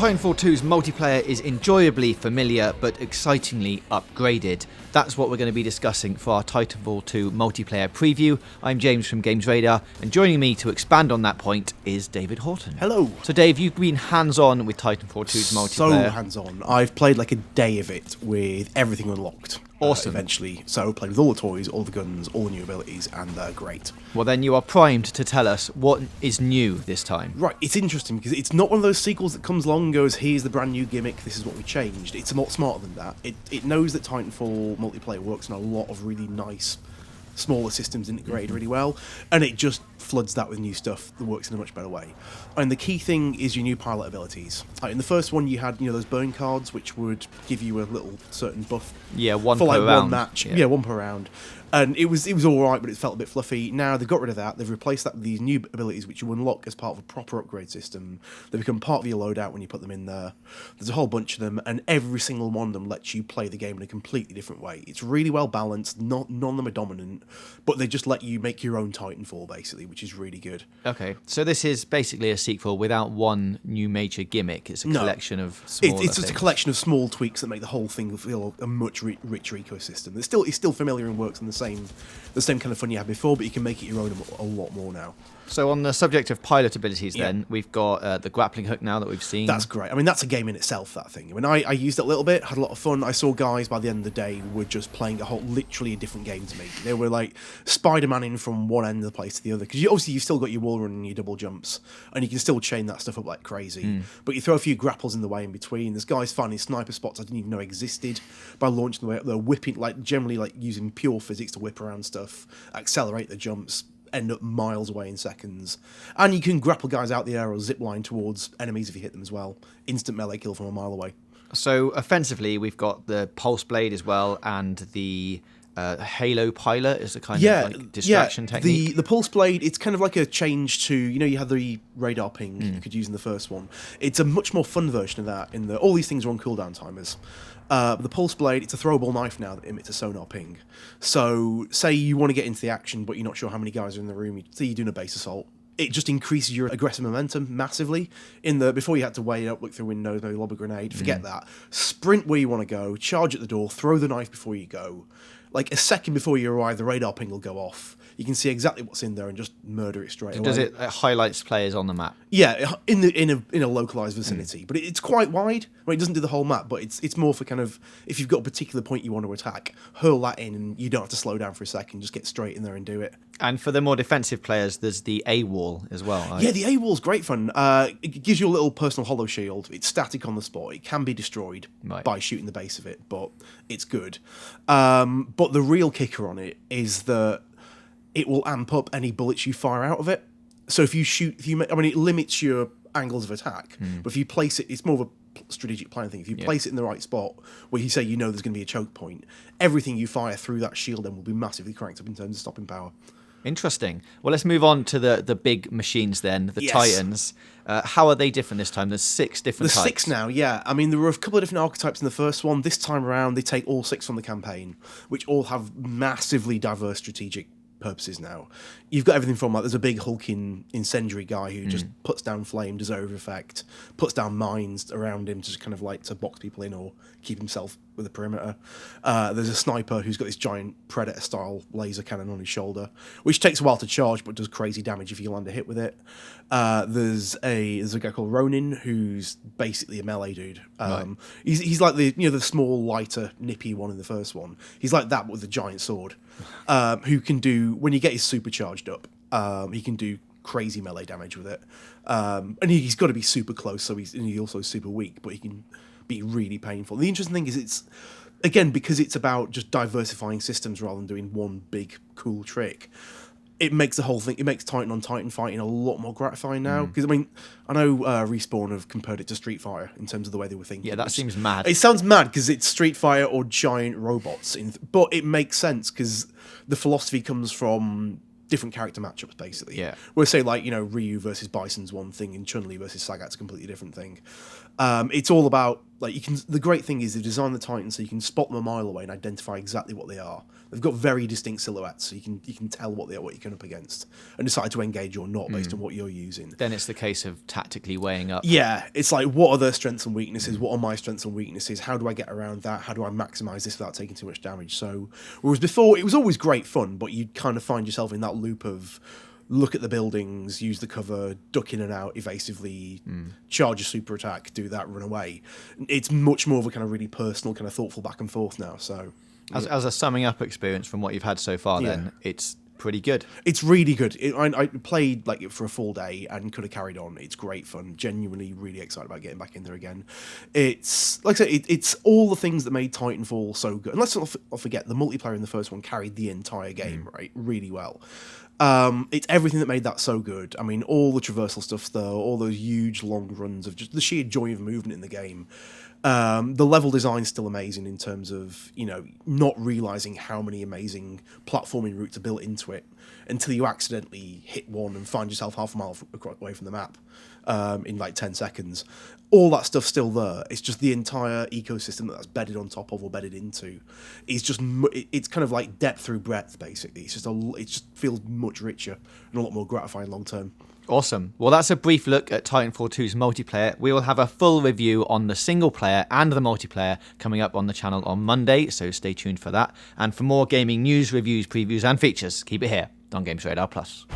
Titanfall 2's multiplayer is enjoyably familiar but excitingly upgraded. That's what we're going to be discussing for our Titanfall 2 multiplayer preview. I'm James from GamesRadar, and joining me to expand on that point is David Horton. Hello. So Dave, you've been hands-on with Titanfall 2's multiplayer. So hands-on. I've played like a day of it with everything unlocked. Awesome. Eventually. So played with all the toys, all the guns, all the new abilities, and they're great. Well, then you are primed to tell us what is new this time. Right, it's interesting because it's not one of those sequels that comes along and goes, here's the brand new gimmick, this is what we changed. It's a lot smarter than that. It knows that Titanfall multiplayer works on a lot of really nice smaller systems integrated really well, and it just floods that with new stuff that works in a much better way. And the key thing is your new pilot abilities. In the first one, you had those burn cards, which would give you a little certain buff. Yeah, one for per like round. One match. Yeah, one per round. And it was all right, but it felt a bit fluffy. Now they've got rid of that. They've replaced that with these new abilities, which you unlock as part of a proper upgrade system. They become part of your loadout when you put them in there. There's a whole bunch of them, and every single one of them lets you play the game in a completely different way. It's really well balanced. None of them are dominant, but they just let you make your own Titanfall, basically, which is really good. Okay, so this is basically a sequel without one new major gimmick. It's a collection of smaller It's just a collection of small tweaks that make the whole thing feel a much richer ecosystem. It's still familiar and works on the same kind of fun you had before, but you can make it your own a lot more now. So on the subject of pilot abilities then, we've got the grappling hook now that we've seen. That's great. I mean, that's a game in itself, that thing. I mean, I used it a little bit, had a lot of fun. I saw guys by the end of the day were just playing literally a different game to me. They were like Spider-Man-ing from one end of the place to the other. Because obviously you've still got your wall run and your double jumps, and you can still chain that stuff up like crazy. But you throw a few grapples in the way in between. There's guys finding sniper spots I didn't even know existed by launching the way up. They're whipping, generally using pure physics to whip around stuff, accelerate the jumps, end up miles away in seconds. And you can grapple guys out the air or zip line towards enemies if you hit them as well. Instant melee kill from a mile away. So offensively, we've got the pulse blade as well, and the halo pilot is a kind of distraction technique. The pulse blade, it's kind of like a change to, you had the radar ping you could use in the first one. It's a much more fun version of that. All these things are on cooldown timers. The pulse blade, it's a throwable knife now that emits a sonar ping. So, say you want to get into the action, but you're not sure how many guys are in the room. Say you're doing a base assault. It just increases your aggressive momentum massively. Before you had to wait up, look through windows, maybe lob a grenade. Forget that. Sprint where you want to go, charge at the door, throw the knife before you go. Like a second before you arrive, the radar ping will go off. You can see exactly what's in there and just murder it straight away. Does it highlights players on the map? Yeah, in a localized vicinity, but it's quite wide. I mean, it doesn't do the whole map, but it's more for kind of if you've got a particular point you want to attack, hurl that in, and you don't have to slow down for a second. Just get straight in there and do it. And for the more defensive players, there's the A wall as well. Right? Yeah, the A wall's great fun. It gives you a little personal hollow shield. It's static on the spot. It can be destroyed by shooting the base of it, but it's good. But the real kicker on it is that it will amp up any bullets you fire out of it. So if you it limits your angles of attack, but if you place it, it's more of a strategic plan thing. If you place it in the right spot, where you say there's going to be a choke point, everything you fire through that shield then will be massively cranked up in terms of stopping power. Interesting. Well, let's move on to the big machines then, the Titans. How are they different this time? There's 6 different types. There's 6 now, yeah. I mean, there were a couple of different archetypes in the first one. This time around, they take all 6 from the campaign, which all have massively diverse strategic purposes now. You've got everything from there's a big hulking incendiary guy who just puts down flame, does over effect, puts down mines around him to just kind of to box people in or keep himself with a perimeter. There's a sniper who's got this giant predator style laser cannon on his shoulder, which takes a while to charge but does crazy damage if you land a hit with it. There's a guy called Ronin who's basically a melee dude. He's like the small, lighter, nippy one in the first one. He's like that but with a giant sword. Who can do, when you get his supercharged up, he can do crazy melee damage with it. And he's got to be super close, so he's also super weak, but he can be really painful. The interesting thing is it's, again, because it's about just diversifying systems rather than doing one big cool trick, it makes the whole thing, it makes Titan on Titan fighting a lot more gratifying now. Because, I know Respawn have compared it to Street Fighter in terms of the way they were thinking. Yeah, that seems mad. It sounds mad because it's Street Fighter or giant robots. But it makes sense because the philosophy comes from different character matchups, basically. Yeah. Where say, Ryu versus Bison's one thing and Chun-Li versus Sagat's a completely different thing. It's all about, the great thing is they design the Titans so you can spot them a mile away and identify exactly what they are. They've got very distinct silhouettes, so you can tell what you're up against and decide to engage or not based on what you're using. Then it's the case of tactically weighing up. Yeah, it's like, what are their strengths and weaknesses? What are my strengths and weaknesses? How do I get around that? How do I maximise this without taking too much damage? So, whereas before, it was always great fun, but you'd kind of find yourself in that loop of look at the buildings, use the cover, duck in and out evasively, charge a super attack, do that, run away. It's much more of a kind of really personal, kind of thoughtful back and forth now. So, As a summing up experience from what you've had so far, then it's pretty good. It's really good. I played like it for a full day and could have carried on. It's great fun. Genuinely, really excited about getting back in there again. It's like I say, it's all the things that made Titanfall so good. And let's not forget the multiplayer in the first one carried the entire game right really well. It's everything that made that so good. I mean, all the traversal stuff though, all those huge long runs of just the sheer joy of movement in the game. The level design's still amazing in terms of, not realising how many amazing platforming routes are built into it until you accidentally hit one and find yourself half a mile away from the map in like 10 seconds. All that stuff's still there. It's just the entire ecosystem that's bedded on top of or bedded into. It's kind of like depth through breadth, basically. It just feels much richer and a lot more gratifying long term. Awesome. Well, that's a brief look at Titanfall 2's multiplayer. We will have a full review on the single player and the multiplayer coming up on the channel on Monday, so stay tuned for that. And for more gaming news, reviews, previews and features, keep it here on GamesRadar Plus.